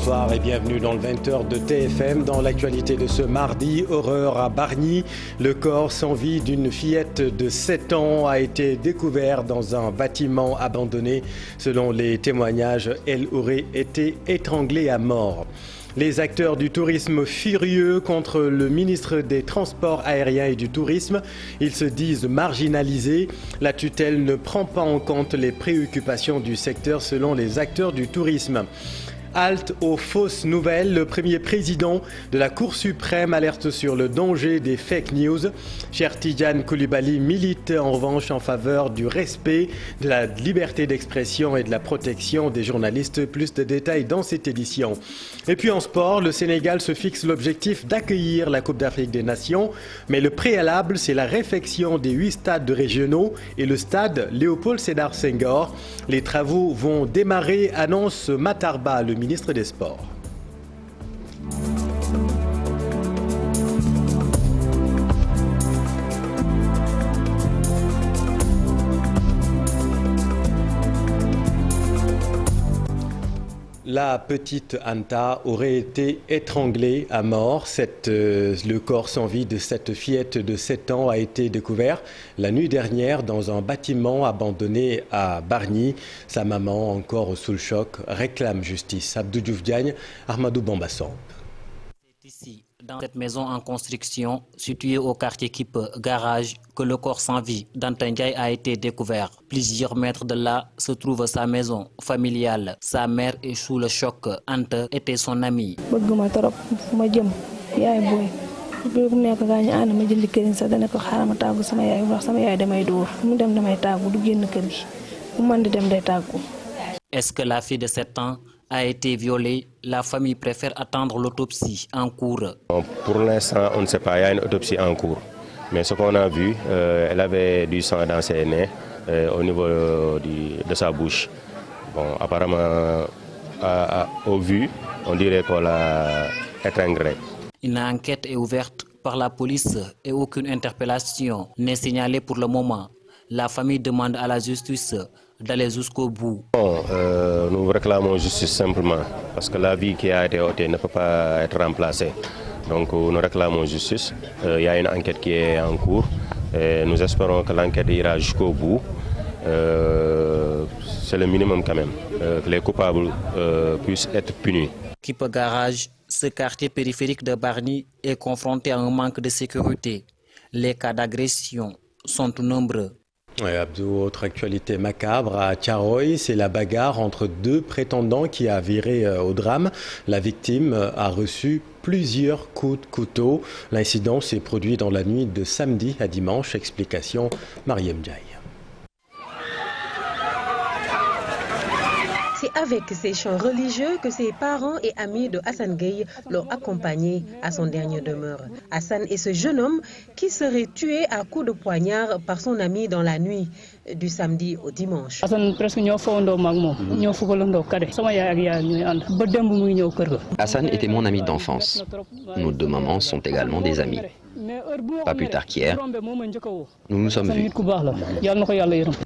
bonsoir et bienvenue dans le 20h de TFM. Dans l'actualité de ce mardi, horreur à Bargny. Le corps sans vie d'une fillette de 7 ans a été découvert dans un bâtiment abandonné. Selon les témoignages, elle aurait été étranglée à mort. Les acteurs du tourisme furieux contre le ministre des Transports aériens et du Tourisme. Ils se disent marginalisés. La tutelle ne prend pas en compte les préoccupations du secteur selon les acteurs du tourisme. Halte aux fausses nouvelles, le premier président de la Cour suprême alerte sur le danger des fake news. Cheikh Tidiane Coulibaly milite en revanche en faveur du respect de la liberté d'expression et de la protection des journalistes. Plus de détails dans cette édition. Et puis en sport, le Sénégal se fixe l'objectif d'accueillir la Coupe d'Afrique des Nations. Mais le préalable, c'est la réfection des 8 stades régionaux et le stade Léopold Sédar Senghor. Les travaux vont démarrer, annonce Matarba, le ministre des Sports. La petite Anta aurait été étranglée à mort. Le corps sans vie de cette fillette de 7 ans a été découvert la nuit dernière dans un bâtiment abandonné à Bargny. Sa maman, encore sous le choc, réclame justice. Abdou Diouf Diagne, Ahmadou Bambasson. C'est ici, dans cette maison en construction, située au quartier Kipe Garage, que le corps sans vie d'Anta Ndiaye a été découvert. Plusieurs mètres de là se trouve sa maison familiale. Sa mère est sous le choc. Anta était son amie. Est-ce que la fille de 7 ans a été violée? La famille préfère attendre l'autopsie en cours. Pour l'instant, on ne sait pas, il y a une autopsie en cours. Mais ce qu'on a vu, elle avait du sang dans ses nez, au niveau de sa bouche. Bon, apparemment, au vu, on dirait qu'on l'a étranglée. Une enquête est ouverte par la police et aucune interpellation n'est signalée pour le moment. La famille demande à la justice d'aller jusqu'au bout. Nous réclamons justice simplement, parce que la vie qui a été ôtée ne peut pas être remplacée. Donc nous réclamons justice. Il y a une enquête qui est en cours. Et nous espérons que l'enquête ira jusqu'au bout. C'est le minimum quand même, que les coupables puissent être punis. Kipe Garage, ce quartier périphérique de Bargny est confronté à un manque de sécurité. Les cas d'agression sont nombreux. Ouais, Abdou, autre actualité macabre à Thiaroye, c'est la bagarre entre 2 prétendants qui a viré au drame. La victime a reçu plusieurs coups de couteau. L'incident s'est produit dans la nuit de samedi à dimanche. Explication, Mariam Ndiaye. C'est avec ces chants religieux que ses parents et amis de Hassan Gueye l'ont accompagné à son dernier demeure. Hassan est ce jeune homme qui serait tué à coups de poignard par son ami dans la nuit du samedi au dimanche. Hassan était mon ami d'enfance. Nos 2 mamans sont également des amis. Pas plus tard qu'hier, nous nous sommes vus.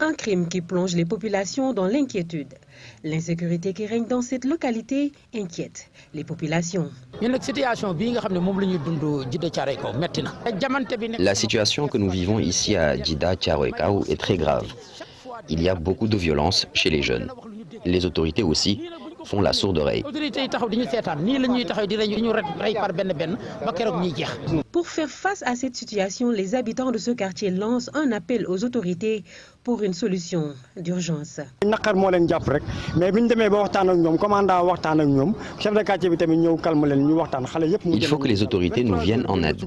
Un crime qui plonge les populations dans l'inquiétude. L'insécurité qui règne dans cette localité inquiète les populations. La situation que nous vivons ici à Djida Thiaroye Kao est très grave. Il y a beaucoup de violence chez les jeunes. Les autorités aussi font la sourde oreille. Pour faire face à cette situation, les habitants de ce quartier lancent un appel aux autorités pour une solution d'urgence. Il faut que les autorités nous viennent en aide.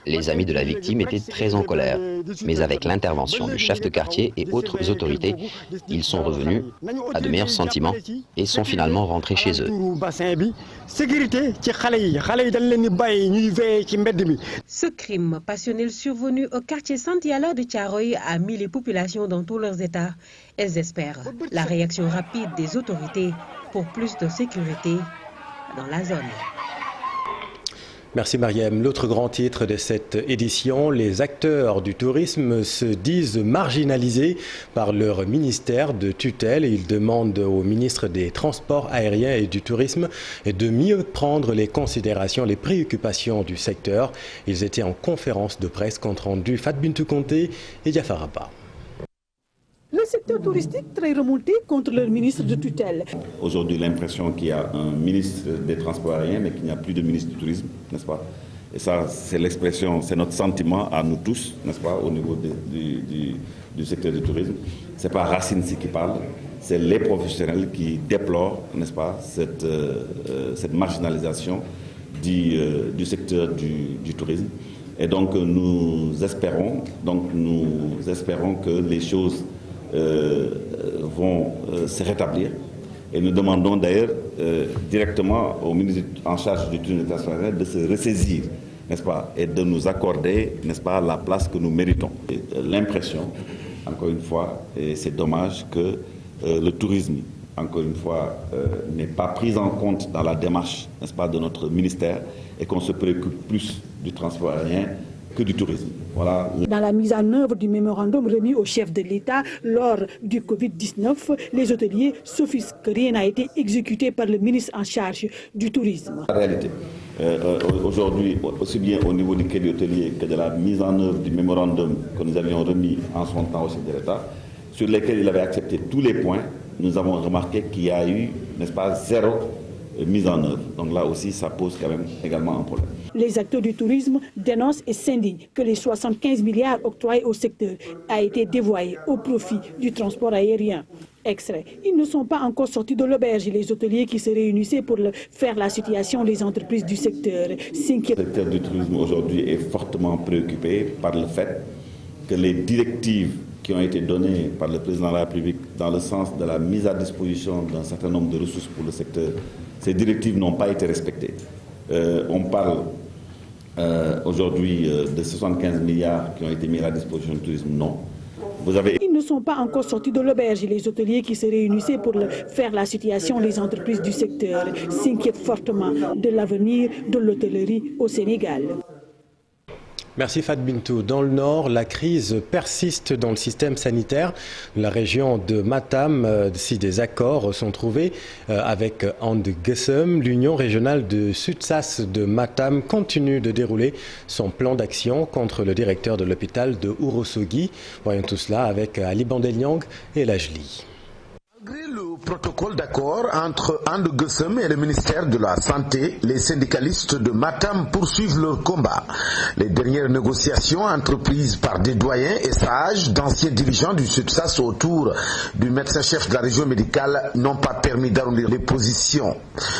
Les amis de la victime étaient très en colère, mais avec l'intervention du chef de quartier et autres autorités, ils sont revenus à de meilleurs sentiments et sont finalement rentrés chez eux. Ce crime passionnel survenu au quartier Santiala de Thiaroye a mis les populations dans tous leurs états. Elles espèrent la réaction rapide des autorités pour plus de sécurité dans la zone. Merci Mariam. L'autre grand titre de cette édition, les acteurs du tourisme se disent marginalisés par leur ministère de tutelle. Ils demandent au ministre des Transports aériens et du Tourisme de mieux prendre les considérations, les préoccupations du secteur. Ils étaient en conférence de presse, compte rendu Fat Bintou Conté et Diafar Abba. Le secteur touristique très remonté contre leur ministre de tutelle. Aujourd'hui, l'impression qu'il y a un ministre des Transports aériens, mais qu'il n'y a plus de ministre du Tourisme, n'est-ce pas? Et ça, c'est l'expression, c'est notre sentiment à nous tous, n'est-ce pas, au niveau du secteur du tourisme. Ce n'est pas Racine qui parle, c'est les professionnels qui déplorent, n'est-ce pas, cette marginalisation du secteur du tourisme. Et donc, nous espérons que les choses vont se rétablir. Et nous demandons d'ailleurs directement au ministre en charge du tourisme international de se ressaisir, n'est-ce pas, et de nous accorder, n'est-ce pas, la place que nous méritons. L'impression, encore une fois, et c'est dommage que le tourisme, encore une fois, n'est pas pris en compte dans la démarche, n'est-ce pas, de notre ministère, et qu'on se préoccupe plus du transport aérien que du tourisme. Voilà. Dans la mise en œuvre du mémorandum remis au chef de l'État lors du Covid-19, les hôteliers s'offusquent que rien n'a été exécuté par le ministre en charge du tourisme. La réalité, aujourd'hui, aussi bien au niveau du quai des hôteliers que de la mise en œuvre du mémorandum que nous avions remis en son temps au chef de l'État, sur lesquels il avait accepté tous les points, nous avons remarqué qu'il y a eu, n'est-ce pas, zéro mise en œuvre. Donc là aussi, ça pose quand même également un problème. Les acteurs du tourisme dénoncent et s'indignent que les 75 milliards octroyés au secteur a été dévoyés au profit du transport aérien. Extrait. Ils ne sont pas encore sortis de l'auberge. Les hôteliers qui se réunissaient pour faire la situation des entreprises du secteur s'inquiètent. Le secteur du tourisme aujourd'hui est fortement préoccupé par le fait que les directives qui ont été données par le président de la République dans le sens de la mise à disposition d'un certain nombre de ressources pour le secteur, ces directives n'ont pas été respectées. On parle aujourd'hui de 75 milliards qui ont été mis à la disposition du tourisme. Non. Ils ne sont pas encore sortis de l'auberge. Les hôteliers qui se réunissaient pour faire la situation des entreprises du secteur s'inquiètent fortement de l'avenir de l'hôtellerie au Sénégal. Merci Fat Bintou. Dans le Nord, la crise persiste dans le système sanitaire. La région de Matam, si des accords sont trouvés avec And Guessum, l'Union régionale de Sutsas de Matam continue de dérouler son plan d'action contre le directeur de l'hôpital de Ourossogui. Voyons tout cela avec Ali Bandeliang et Lajli. Malgré le protocole d'accord entre And Guessum et le ministère de la Santé, les syndicalistes de Matam poursuivent leur combat. Les dernières négociations entreprises par des doyens et sages d'anciens dirigeants du SUTSAS autour du médecin-chef de la région médicale n'ont pas permis d'arrondir les positions.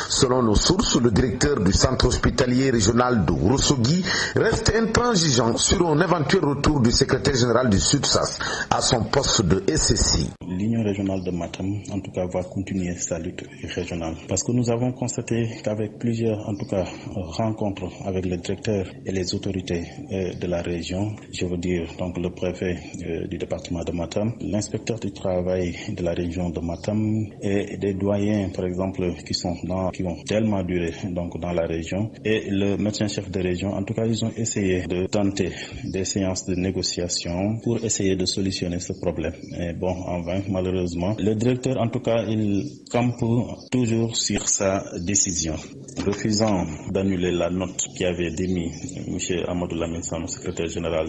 Selon nos sources, le directeur du centre hospitalier régional de Ourossogui reste intransigeant sur un éventuel retour du secrétaire général du SUTSAS à son poste de SSI. L'Union régionale de Matam, en tout cas, va continuer sa lutte régionale. Parce que nous avons constaté qu'avec plusieurs, en tout cas, rencontres avec le directeur et les autorités de la région, je veux dire donc le préfet du département de Matam, l'inspecteur du travail de la région de Matam et des doyens, par exemple, qui ont tellement duré donc dans la région, et le médecin-chef de région, en tout cas, ils ont essayé de tenter des séances de négociation pour essayer de solutionner ce problème. Et bon, en vain, malheureusement. Le directeur, en tout cas, il campe toujours sur sa décision, refusant d'annuler la note qui avait démis M. Amadou Lamine Sano, secrétaire général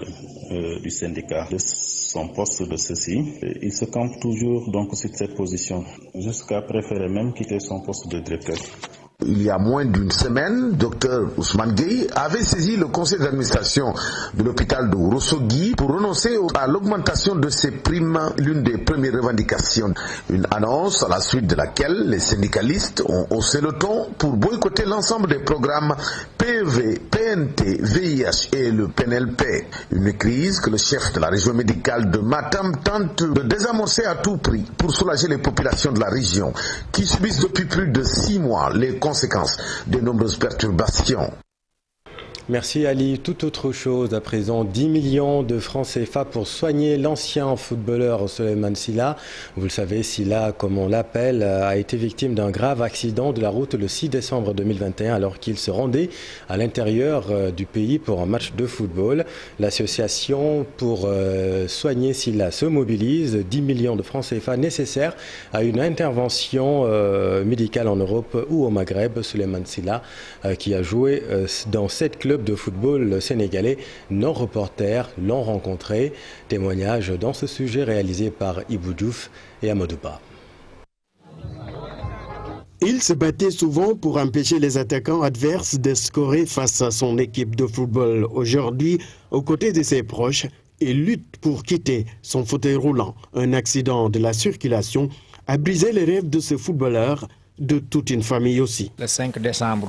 du syndicat, de son poste de ceci. Il se campe toujours donc sur cette position, jusqu'à préférer même quitter son poste de directeur. Il y a moins d'une semaine, Dr Ousmane Gueye avait saisi le conseil d'administration de l'hôpital de Ourossogui pour renoncer à l'augmentation de ses primes, l'une des premières revendications. Une annonce à la suite de laquelle les syndicalistes ont haussé le ton pour boycotter l'ensemble des programmes PEV, PNT, VIH et le PNLP. Une crise que le chef de la région médicale de Matam tente de désamorcer à tout prix pour soulager les populations de la région qui subissent depuis plus de 6 mois les conséquences de nombreuses perturbations. Merci Ali. Toute autre chose à présent, 10 millions de francs CFA pour soigner l'ancien footballeur Souleymane Sylla. Vous le savez, Sylla, comme on l'appelle, a été victime d'un grave accident de la route le 6 décembre 2021 alors qu'il se rendait à l'intérieur du pays pour un match de football. L'association pour soigner Sylla se mobilise. 10 millions de francs CFA nécessaires à une intervention médicale en Europe ou au Maghreb. Souleymane Sylla qui a joué dans 7 clubs de football sénégalais. Nos reporters l'ont rencontré. Témoignage dans ce sujet réalisé par Ibou Diouf et Amadou Ba. Il se battait souvent pour empêcher les attaquants adverses de scorer face à son équipe de football. Aujourd'hui, aux côtés de ses proches, il lutte pour quitter son fauteuil roulant. Un accident de la circulation a brisé les rêves de ce footballeur, de toute une famille aussi. Le 5 décembre,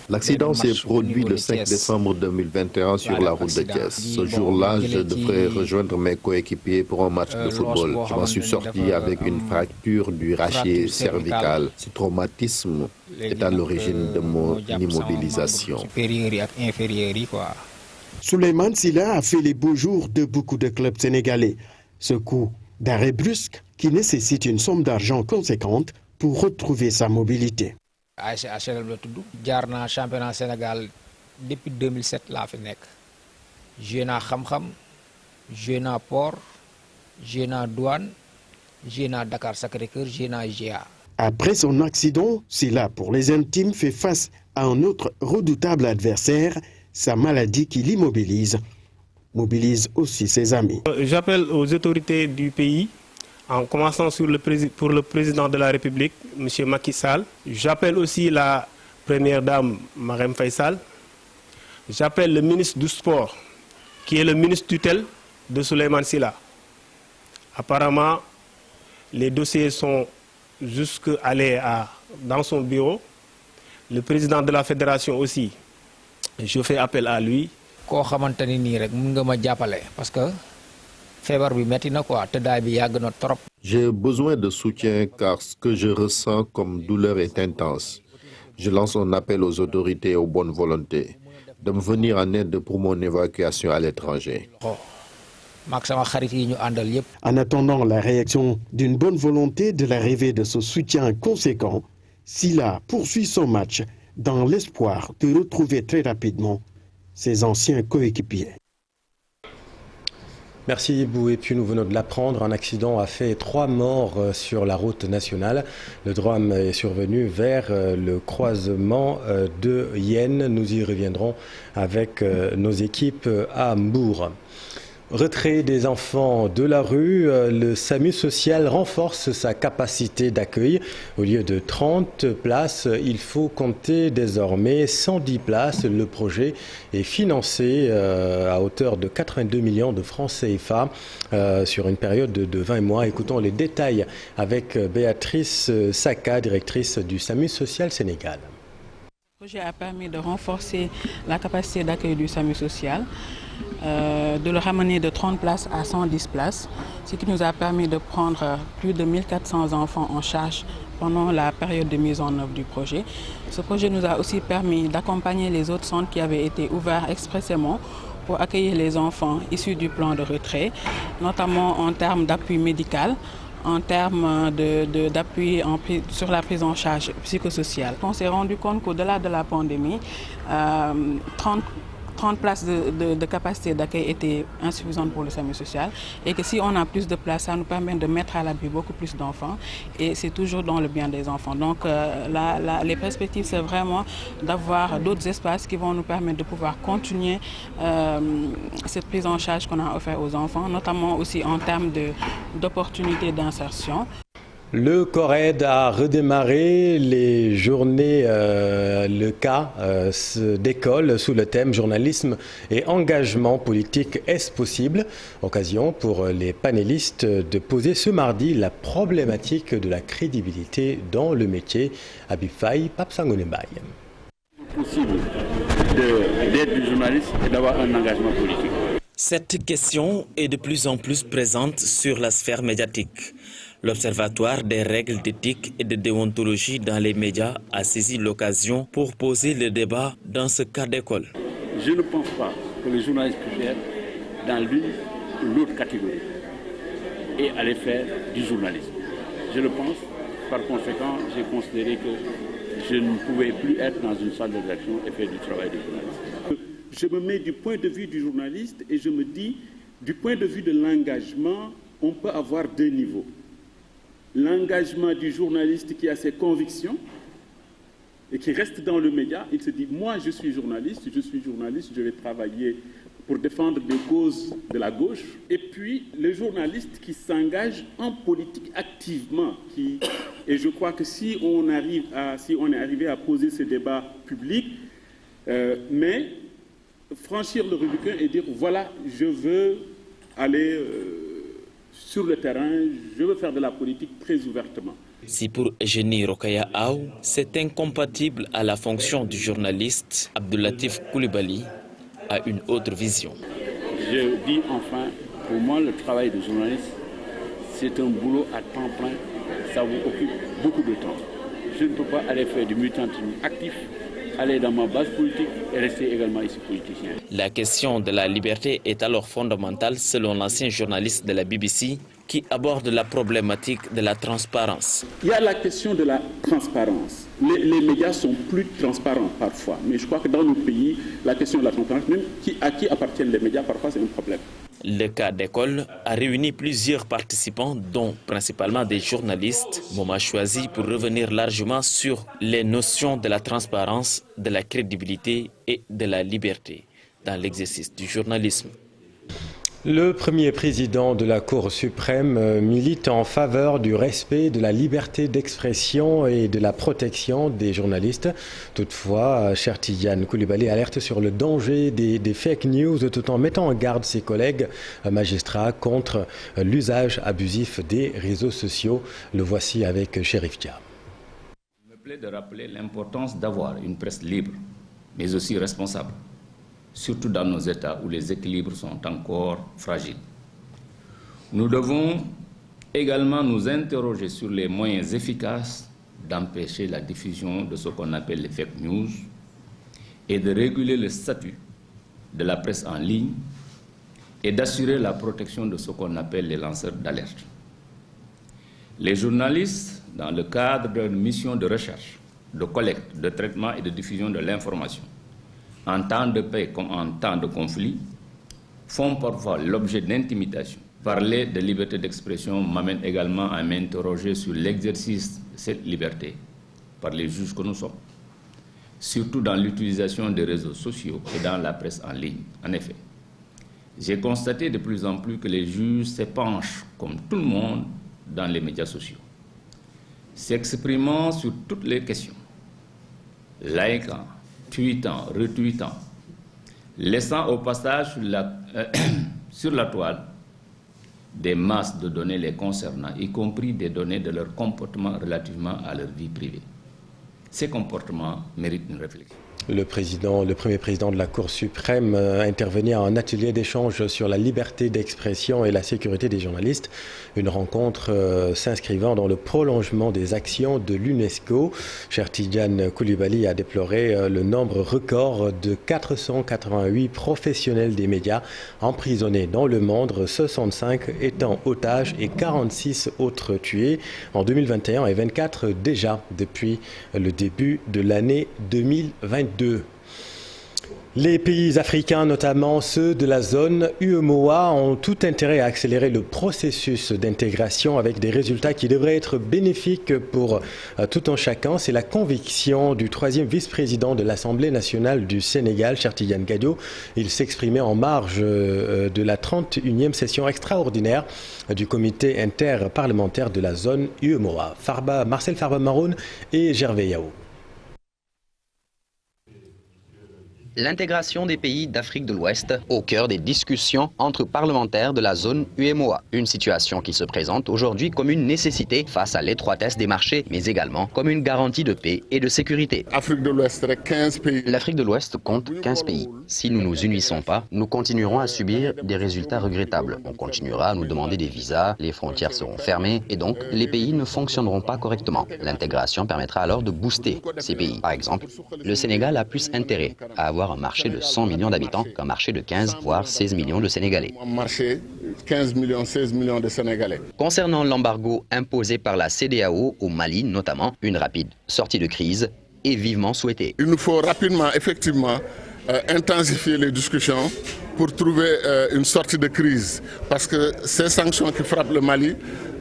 l'accident s'est produit le 5 décembre 2021 sur la route de Thiès. Ce jour-là, je devrais rejoindre mes coéquipiers pour un match de football. Je m'en suis sorti avec une fracture du rachis cervical. Ce traumatisme est à l'origine de mon immobilisation. Souleymane Sylla a fait les beaux jours de beaucoup de clubs sénégalais. Ce coup d'arrêt brusque qui nécessite une somme d'argent conséquente pour retrouver sa mobilité. HLM la tudd jaar naa championnat Sénégal depuis 2007 laa fi nekk joué naa xam-xam joué naa Port joué naa Douane joué naa Dakar Sacré-Cœur joué naa GA. Après son accident, Sylla pour les intimes fait face à un autre redoutable adversaire, sa maladie qui l'immobilise, mobilise aussi ses amis. J'appelle aux autorités du pays, en commençant pour le président de la République, M. Macky Sall. J'appelle aussi la première dame, Marème Faye Sall. J'appelle le ministre du Sport, qui est le ministre tutelle de Souleymane Sylla. Apparemment, les dossiers sont jusqu'à aller dans son bureau. Le président de la fédération aussi, je fais appel à lui. Parce que j'ai besoin de soutien car ce que je ressens comme douleur est intense. Je lance un appel aux autorités et aux bonnes volontés de me venir en aide pour mon évacuation à l'étranger. En attendant la réaction d'une bonne volonté de l'arrivée de ce soutien conséquent, Sylla poursuit son match dans l'espoir de retrouver très rapidement ses anciens coéquipiers. Merci Ibou. Et puis nous venons de l'apprendre, un accident a fait 3 morts sur la route nationale. Le drame est survenu vers le croisement de Yenne. Nous y reviendrons avec nos équipes à Mbour. Retrait des enfants de la rue, le SAMU social renforce sa capacité d'accueil. Au lieu de 30 places, il faut compter désormais 110 places. Le projet est financé à hauteur de 82 millions de francs CFA sur une période de 20 mois. Écoutons les détails avec Béatrice Saka, directrice du SAMU social Sénégal. Le projet a permis de renforcer la capacité d'accueil du SAMU social. De le ramener de 30 places à 110 places, ce qui nous a permis de prendre plus de 1400 enfants en charge pendant la période de mise en œuvre du projet. Ce projet nous a aussi permis d'accompagner les autres centres qui avaient été ouverts expressément pour accueillir les enfants issus du plan de retrait, notamment en termes d'appui médical, en termes d'appui sur la prise en charge psychosociale. On s'est rendu compte qu'au-delà de la pandémie, 30 places de capacité d'accueil étaient insuffisantes pour le SAMU social et que si on a plus de places, ça nous permet de mettre à l'abri beaucoup plus d'enfants et c'est toujours dans le bien des enfants. Donc les perspectives, c'est vraiment d'avoir d'autres espaces qui vont nous permettre de pouvoir continuer cette prise en charge qu'on a offerte aux enfants, notamment aussi en termes d'opportunités d'insertion. Le CORED a redémarré les journées, le cas d'école sous le thème journalisme et engagement politique, est-ce possible? Occasion pour les panélistes de poser ce mardi la problématique de la crédibilité dans le métier. Habib Faye, Pape Sangonembaye. Possible d'être du journaliste et d'avoir un engagement politique. Cette question est de plus en plus présente sur la sphère médiatique. L'Observatoire des règles d'éthique et de déontologie dans les médias a saisi l'occasion pour poser le débat dans ce cas d'école. Je ne pense pas que les journalistes puissent être dans l'une ou l'autre catégorie et aller faire du journalisme. Je le pense. Par conséquent, j'ai considéré que je ne pouvais plus être dans une salle de rédaction et faire du travail de journaliste. Je me mets du point de vue du journaliste et je me dis, du point de vue de l'engagement, on peut avoir deux niveaux. L'engagement du journaliste qui a ses convictions et qui reste dans le média, il se dit, moi je suis journaliste, je vais travailler pour défendre des causes de la gauche. Et puis le journaliste qui s'engage en politique activement. Et je crois que si on est arrivé à poser ce débat public, mais franchir le Rubicon et dire, voilà, je veux aller sur le terrain, je veux faire de la politique très ouvertement. Si pour Eugénie Rokaya Aou, c'est incompatible à la fonction du journaliste, Abdoulatif Coulibaly a une autre vision. Je dis enfin, pour moi, le travail de journaliste, c'est un boulot à temps plein, ça vous occupe beaucoup de temps. Je ne peux pas aller faire du militantisme actif, aller dans ma base politique et rester également ici politicien. La question de la liberté est alors fondamentale selon l'ancien journaliste de la BBC qui aborde la problématique de la transparence. Il y a la question de la transparence. Les médias sont plus transparents parfois, mais je crois que dans nos pays, la question de la transparence, même à qui appartiennent les médias, parfois c'est un problème. Le cas d'école a réuni plusieurs participants, dont principalement des journalistes. Moment choisi pour revenir largement sur les notions de la transparence, de la crédibilité et de la liberté dans l'exercice du journalisme. Le premier président de la Cour suprême milite en faveur du respect de la liberté d'expression et de la protection des journalistes. Toutefois, Chertidiane Coulibaly alerte sur le danger des fake news tout en mettant en garde ses collègues magistrats contre l'usage abusif des réseaux sociaux. Le voici avec Chérif Dia. Il me plaît de rappeler l'importance d'avoir une presse libre, mais aussi responsable, surtout dans nos États où les équilibres sont encore fragiles. Nous devons également nous interroger sur les moyens efficaces d'empêcher la diffusion de ce qu'on appelle les fake news et de réguler le statut de la presse en ligne et d'assurer la protection de ce qu'on appelle les lanceurs d'alerte. Les journalistes, dans le cadre d'une mission de recherche, de collecte, de traitement et de diffusion de l'information, en temps de paix comme en temps de conflit, font parfois l'objet d'intimidation. Parler de liberté d'expression m'amène également à m'interroger sur l'exercice de cette liberté par les juges que nous sommes, surtout dans l'utilisation des réseaux sociaux et dans la presse en ligne. En effet, j'ai constaté de plus en plus que les juges s'épanchent, comme tout le monde, dans les médias sociaux, s'exprimant sur toutes les questions, likant, tweetant, retweetant, laissant au passage sur la toile des masses de données les concernant, y compris des données de leur comportement relativement à leur vie privée. Ces comportements méritent une réflexion. Le premier président de la Cour suprême intervenait à un atelier d'échange sur la liberté d'expression et la sécurité des journalistes. Une rencontre s'inscrivant dans le prolongement des actions de l'UNESCO. Chertidiane Coulibaly a déploré le nombre record de 488 professionnels des médias emprisonnés dans le monde, 65 étant otages et 46 autres tués en 2021 et 24 déjà depuis le début de l'année 2022. Les pays africains, notamment ceux de la zone UEMOA, ont tout intérêt à accélérer le processus d'intégration avec des résultats qui devraient être bénéfiques pour tout un chacun. C'est la conviction du troisième vice-président de l'Assemblée nationale du Sénégal, Chertidiane Gadio. Il s'exprimait en marge de la 31e session extraordinaire du comité interparlementaire de la zone UEMOA. Marcel Farba Maroun et Gervais Yao. L'intégration des pays d'Afrique de l'Ouest au cœur des discussions entre parlementaires de la zone UEMOA. Une situation qui se présente aujourd'hui comme une nécessité face à l'étroitesse des marchés, mais également comme une garantie de paix et de sécurité. L'Afrique de l'Ouest, 15 pays. L'Afrique de l'Ouest compte 15 pays. Si nous ne nous unissons pas, nous continuerons à subir des résultats regrettables. On continuera à nous demander des visas, les frontières seront fermées et donc les pays ne fonctionneront pas correctement. L'intégration permettra alors de booster ces pays. Par exemple, le Sénégal a plus intérêt à avoir un marché de 100 millions d'habitants qu'un marché de 15 voire 16 millions de Sénégalais. Un marché 15 millions, 16 millions de Sénégalais. Concernant l'embargo imposé par la CEDEAO au Mali notamment, une rapide sortie de crise est vivement souhaitée. Il nous faut rapidement, effectivement, intensifier les discussions pour trouver une sortie de crise. Parce que ces sanctions qui frappent le Mali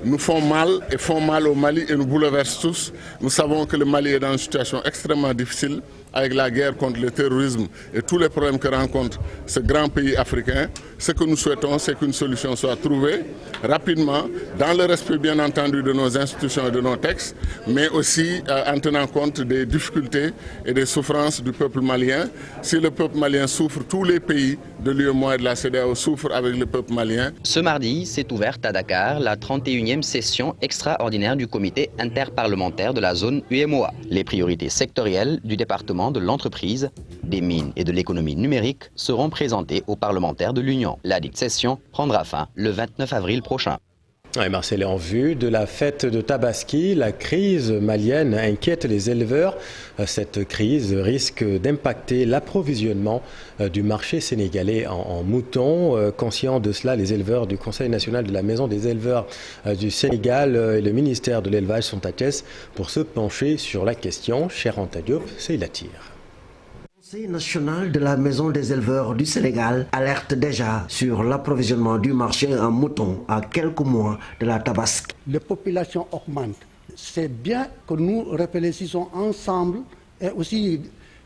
nous font mal et font mal au Mali et nous bouleversent tous. Nous savons que le Mali est dans une situation extrêmement difficile avec la guerre contre le terrorisme et tous les problèmes que rencontre ce grand pays africain. Ce que nous souhaitons, c'est qu'une solution soit trouvée rapidement, dans le respect bien entendu de nos institutions et de nos textes, mais aussi en tenant compte des difficultés et des souffrances du peuple malien. Si le peuple malien souffre, tous les pays de l'UEMOA et de la CEDEAO souffrent avec le peuple malien. Ce mardi s'est ouverte à Dakar la 31e session extraordinaire du comité interparlementaire de la zone UEMOA. Les priorités sectorielles du département de l'entreprise, des mines et de l'économie numérique seront présentées aux parlementaires de l'Union. La dite session prendra fin le 29 avril prochain. Et Marcel, en vue de la fête de Tabaski, la crise malienne inquiète les éleveurs. Cette crise risque d'impacter l'approvisionnement du marché sénégalais en moutons. Conscients de cela, les éleveurs du Conseil national de la Maison des éleveurs du Sénégal et le ministère de l'élevage sont à Thiès pour se pencher sur la question. Cher Anta Diop, c'est la tire. Le Conseil national de la Maison des éleveurs du Sénégal alerte déjà sur l'approvisionnement du marché en moutons à quelques mois de la Tabaski. Les populations augmentent. C'est bien que nous réfléchissons ensemble et aussi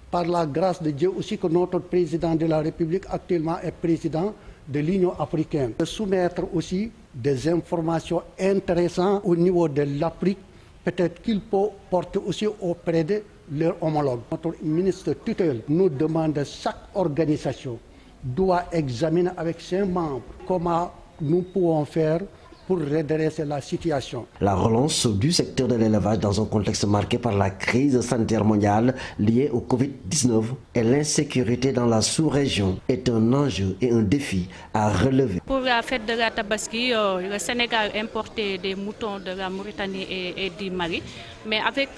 par la grâce de Dieu aussi que notre président de la République actuellement est président de l'Union africaine. De soumettre aussi des informations intéressantes au niveau de l'Afrique, peut-être qu'il peut porter aussi auprès de leurs homologues. Notre ministre tutelle nous demande chaque organisation doit examiner avec ses membres comment nous pouvons faire pour redresser la situation. La relance du secteur de l'élevage dans un contexte marqué par la crise sanitaire mondiale liée au Covid-19 et l'insécurité dans la sous-région est un enjeu et un défi à relever. Pour la fête de la Tabaski, le Sénégal importait des moutons de la Mauritanie et du Mali. Mais avec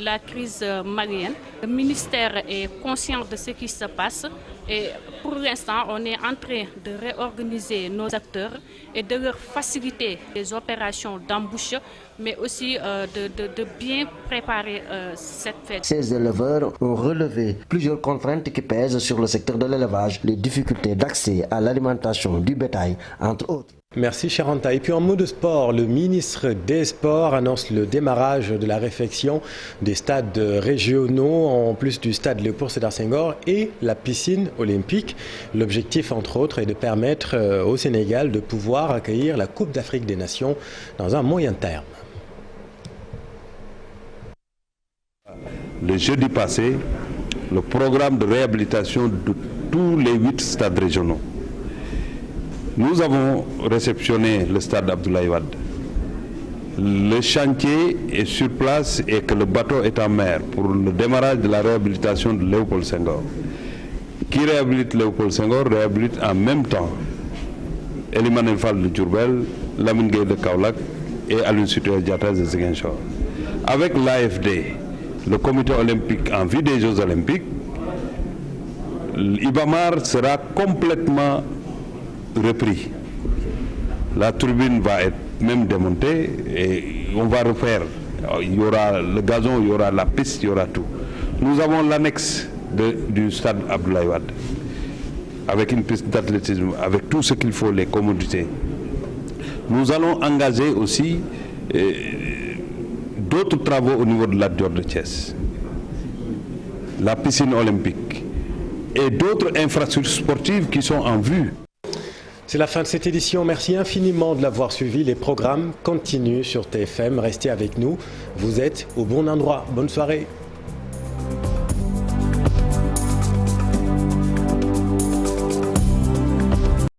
la crise malienne, le ministère est conscient de ce qui se passe et pour l'instant, on est en train de réorganiser nos acteurs et de leur faciliter les opérations d'embauche, mais aussi de bien préparer cette fête. Ces éleveurs ont relevé plusieurs contraintes qui pèsent sur le secteur de l'élevage, les difficultés d'accès à l'alimentation du bétail, entre autres. Merci Charanta. Et puis en mot de sport, le ministre des Sports annonce le démarrage de la réfection des stades régionaux en plus du stade Léopold Sédar Senghor et la piscine olympique. L'objectif entre autres est de permettre au Sénégal de pouvoir accueillir la Coupe d'Afrique des Nations dans un moyen terme. Le jeudi passé, le programme de réhabilitation de tous les 8 stades régionaux. Nous avons réceptionné le stade Abdoulaye Wade. Le chantier est sur place et que le bateau est en mer pour le démarrage de la réhabilitation de Léopold Senghor. Qui réhabilite Léopold Senghor réhabilite en même temps Elimane Fall de Diourbel, Lamine Gueye de Kaolack et Aline Sitoé Diatta de Ziguinchor. Avec l'AFD, le comité olympique en vue des Jeux olympiques, l'Ibamar sera complètement repris. La tribune va être même démontée et on va refaire. Il y aura le gazon, il y aura la piste, il y aura tout. Nous avons l'annexe du stade Abdoulaye Wade avec une piste d'athlétisme, avec tout ce qu'il faut, les commodités. Nous allons engager aussi d'autres travaux au niveau de la Dior de Thiès, la piscine olympique et d'autres infrastructures sportives qui sont en vue. C'est la fin de cette édition. Merci infiniment de l'avoir suivi. Les programmes continuent sur TFM. Restez avec nous. Vous êtes au bon endroit. Bonne soirée.